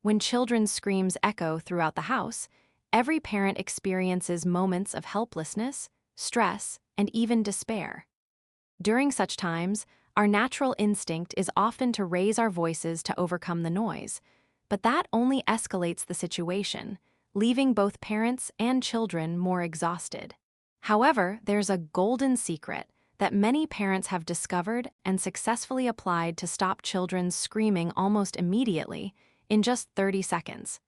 When children's screams echo throughout the house, every parent experiences moments of helplessness, stress, and even despair. During such times, our natural instinct is often to raise our voices to overcome the noise, but that only escalates the situation, leaving both parents and children more exhausted. However, there's a golden secret that many parents have discovered and successfully applied to stop children screaming almost immediately in just 30 seconds.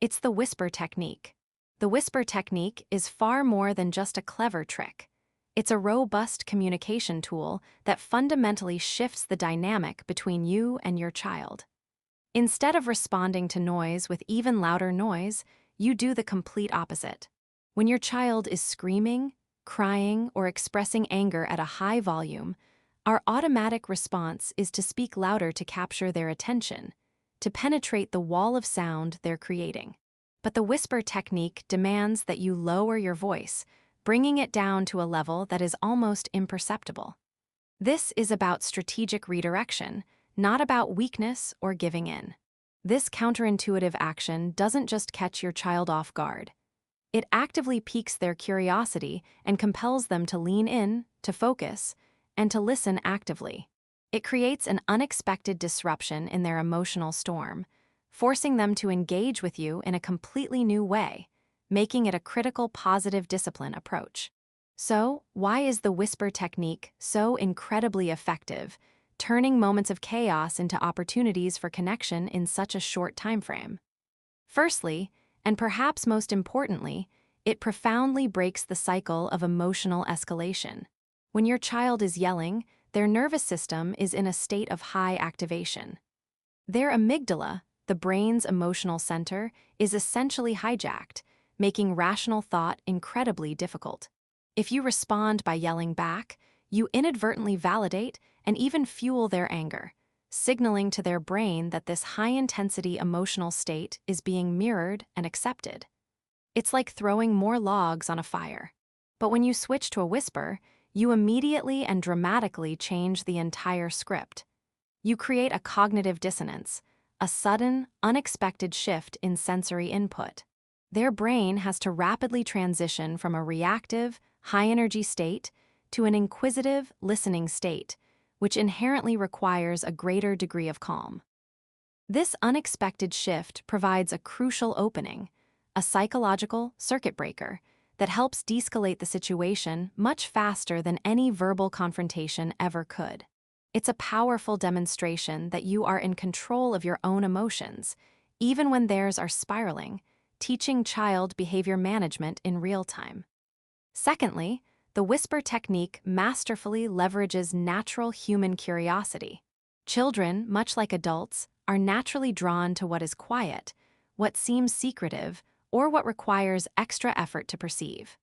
It's the whisper technique. The whisper technique is far more than just a clever trick. It's a robust communication tool that fundamentally shifts the dynamic between you and your child. Instead of responding to noise with even louder noise, you do the complete opposite. When your child is screaming, crying, or expressing anger at a high volume, our automatic response is to speak louder to capture their attention, to penetrate the wall of sound they're creating. But the whisper technique demands that you lower your voice, bringing it down to a level that is almost imperceptible. This is about strategic redirection, not about weakness or giving in. This counterintuitive action doesn't just catch your child off guard. It actively piques their curiosity and compels them to lean in, to focus, and to listen actively. It creates an unexpected disruption in their emotional storm, forcing them to engage with you in a completely new way, making it a critical positive discipline approach. So, why is the whisper technique so incredibly effective, turning moments of chaos into opportunities for connection in such a short time frame? Firstly, and perhaps most importantly, it profoundly breaks the cycle of emotional escalation. When your child is yelling, their nervous system is in a state of high activation. Their amygdala, the brain's emotional center, is essentially hijacked, making rational thought incredibly difficult. If you respond by yelling back, you inadvertently validate and even fuel their anger, signaling to their brain that this high-intensity emotional state is being mirrored and accepted. It's like throwing more logs on a fire. But when you switch to a whisper, you immediately and dramatically change the entire script. You create a cognitive dissonance, a sudden, unexpected shift in sensory input. Their brain has to rapidly transition from a reactive, high-energy state to an inquisitive, listening state, which inherently requires a greater degree of calm. This unexpected shift provides a crucial opening, a psychological circuit breaker that helps de-escalate the situation much faster than any verbal confrontation ever could. It's a powerful demonstration that you are in control of your own emotions, even when theirs are spiraling, teaching child behavior management in real time. Secondly, the whisper technique masterfully leverages natural human curiosity. Children, much like adults, are naturally drawn to what is quiet, what seems secretive, or what requires extra effort to perceive.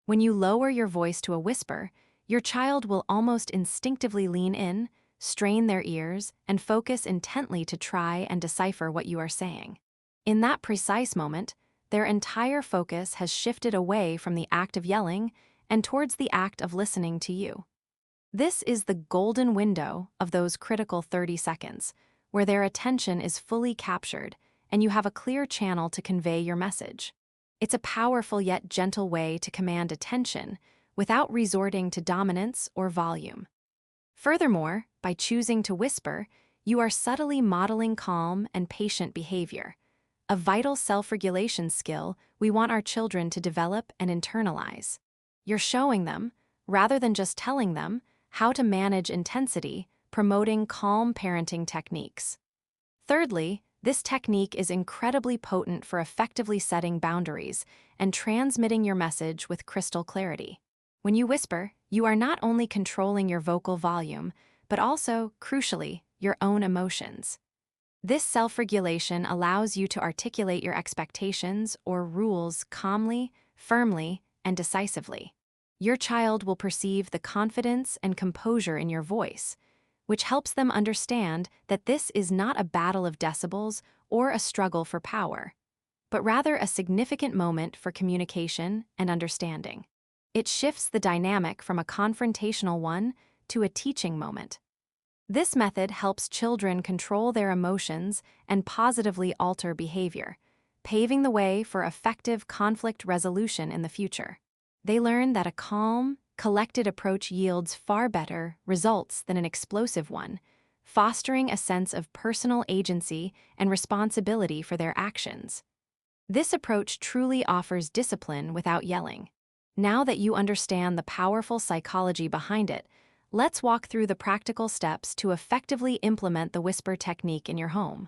When you lower your voice to a whisper, your child will almost instinctively lean in, strain their ears, and focus intently to try and decipher what you are saying. In that precise moment, their entire focus has shifted away from the act of yelling and towards the act of listening to you. This is the golden window of those critical 30 seconds, where their attention is fully captured and you have a clear channel to convey your message. It's a powerful yet gentle way to command attention without resorting to dominance or volume. Furthermore, by choosing to whisper, you are subtly modeling calm and patient behavior, a vital self-regulation skill we want our children to develop and internalize. You're showing them, rather than just telling them, how to manage intensity, promoting calm parenting techniques. Thirdly, this technique is incredibly potent for effectively setting boundaries and transmitting your message with crystal clarity. When you whisper, you are not only controlling your vocal volume, but also, crucially, your own emotions. This self-regulation allows you to articulate your expectations or rules calmly, firmly, and decisively. Your child will perceive the confidence and composure in your voice, which helps them understand that this is not a battle of decibels or a struggle for power, but rather a significant moment for communication and understanding. It shifts the dynamic from a confrontational one to a teaching moment. This method helps children control their emotions and positively alter behavior, paving the way for effective conflict resolution in the future. They learn that a calm, collected approach yields far better results than an explosive one, fostering a sense of personal agency and responsibility for their actions. This approach truly offers discipline without yelling. Now that you understand the powerful psychology behind it, let's walk through the practical steps to effectively implement the whisper technique in your home.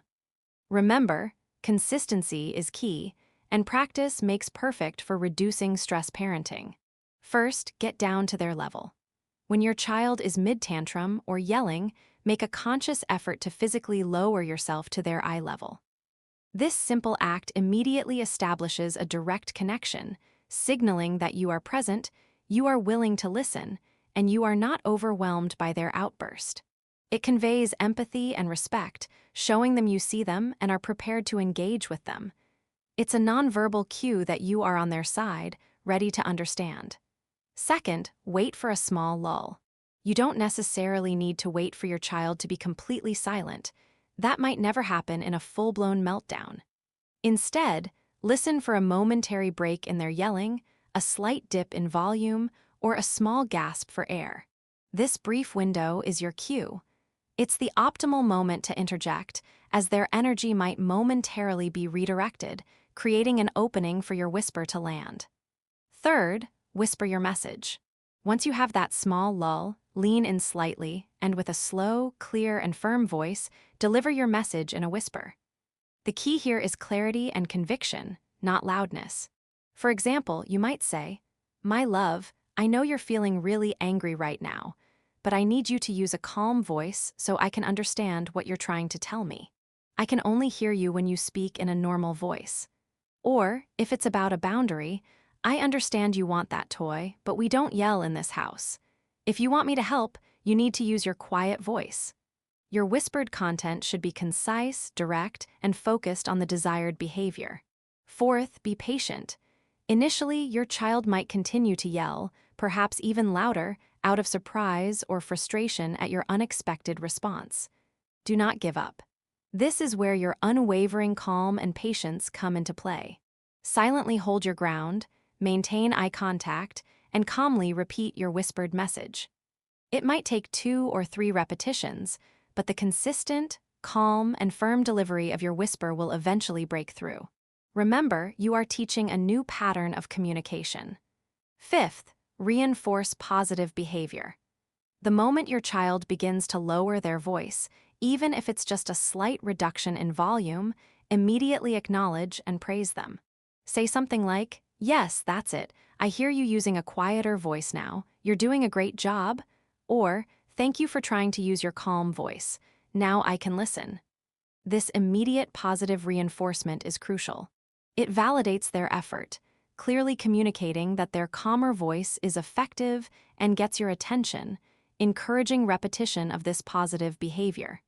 Remember, consistency is key, and practice makes perfect for reducing stress parenting. First, get down to their level. When your child is mid-tantrum or yelling, make a conscious effort to physically lower yourself to their eye level. This simple act immediately establishes a direct connection, signaling that you are present, you are willing to listen, and you are not overwhelmed by their outburst. It conveys empathy and respect, showing them you see them and are prepared to engage with them. It's a nonverbal cue that you are on their side, ready to understand. Second, wait for a small lull. You don't necessarily need to wait for your child to be completely silent. That might never happen in a full-blown meltdown. Instead, listen for a momentary break in their yelling, a slight dip in volume, or a small gasp for air. This brief window is your cue. It's the optimal moment to interject, as their energy might momentarily be redirected, creating an opening for your whisper to land. Third, whisper your message. Once you have that small lull, lean in slightly, and with a slow, clear, and firm voice, deliver your message in a whisper. The key here is clarity and conviction, not loudness. For example, you might say, "My love, I know you're feeling really angry right now, but I need you to use a calm voice so I can understand what you're trying to tell me. I can only hear you when you speak in a normal voice." Or, if it's about a boundary, "I understand you want that toy, but we don't yell in this house. If you want me to help, you need to use your quiet voice." Your whispered content should be concise, direct, and focused on the desired behavior. Fourth, be patient. Initially, your child might continue to yell, perhaps even louder, out of surprise or frustration at your unexpected response. Do not give up. This is where your unwavering calm and patience come into play. Silently hold your ground, maintain eye contact, and calmly repeat your whispered message. It might take 2 or 3 repetitions, but the consistent, calm, and firm delivery of your whisper will eventually break through. Remember, you are teaching a new pattern of communication. Fifth, reinforce positive behavior. The moment your child begins to lower their voice, even if it's just a slight reduction in volume, immediately acknowledge and praise them. Say something like, "Yes, that's it. I hear you using a quieter voice now. You're doing a great job." Or, "Thank you for trying to use your calm voice. Now I can listen." This immediate positive reinforcement is crucial. It validates their effort, clearly communicating that their calmer voice is effective and gets your attention, encouraging repetition of this positive behavior.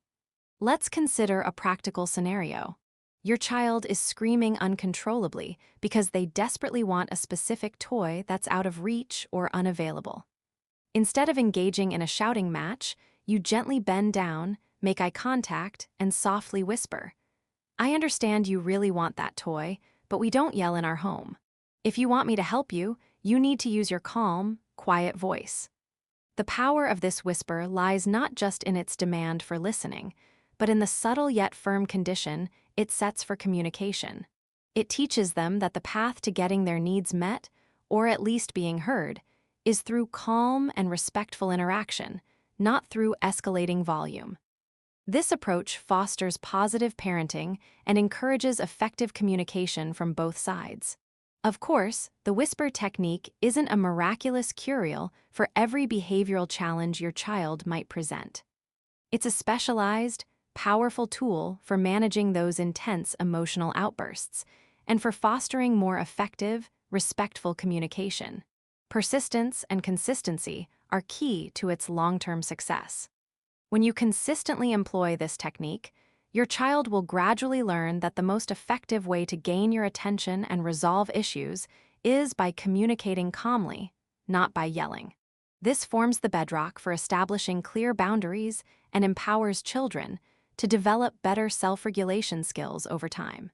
Let's consider a practical scenario. Your child is screaming uncontrollably because they desperately want a specific toy that's out of reach or unavailable. Instead of engaging in a shouting match, you gently bend down, make eye contact, and softly whisper, "I understand you really want that toy, but we don't yell in our home. If you want me to help you, you need to use your calm, quiet voice." The power of this whisper lies not just in its demand for listening, but in the subtle yet firm condition it sets for communication. It teaches them that the path to getting their needs met, or at least being heard, is through calm and respectful interaction, not through escalating volume. This approach fosters positive parenting and encourages effective communication from both sides. Of course, the whisper technique isn't a miraculous cure-all for every behavioral challenge your child might present. It's a specialized, powerful tool for managing those intense emotional outbursts and for fostering more effective, respectful communication. Persistence and consistency are key to its long-term success. When you consistently employ this technique, your child will gradually learn that the most effective way to gain your attention and resolve issues is by communicating calmly, not by yelling. This forms the bedrock for establishing clear boundaries and empowers children to develop better self-regulation skills over time.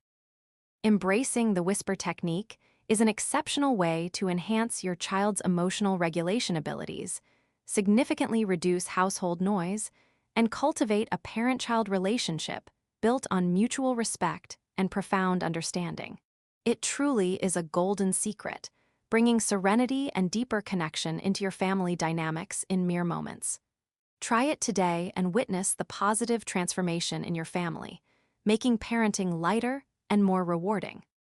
Embracing the whisper technique is an exceptional way to enhance your child's emotional regulation abilities, significantly reduce household noise, and cultivate a parent-child relationship built on mutual respect and profound understanding. It truly is a golden secret, bringing serenity and deeper connection into your family dynamics in mere moments. Try it today and witness the positive transformation in your family, making parenting lighter and more rewarding.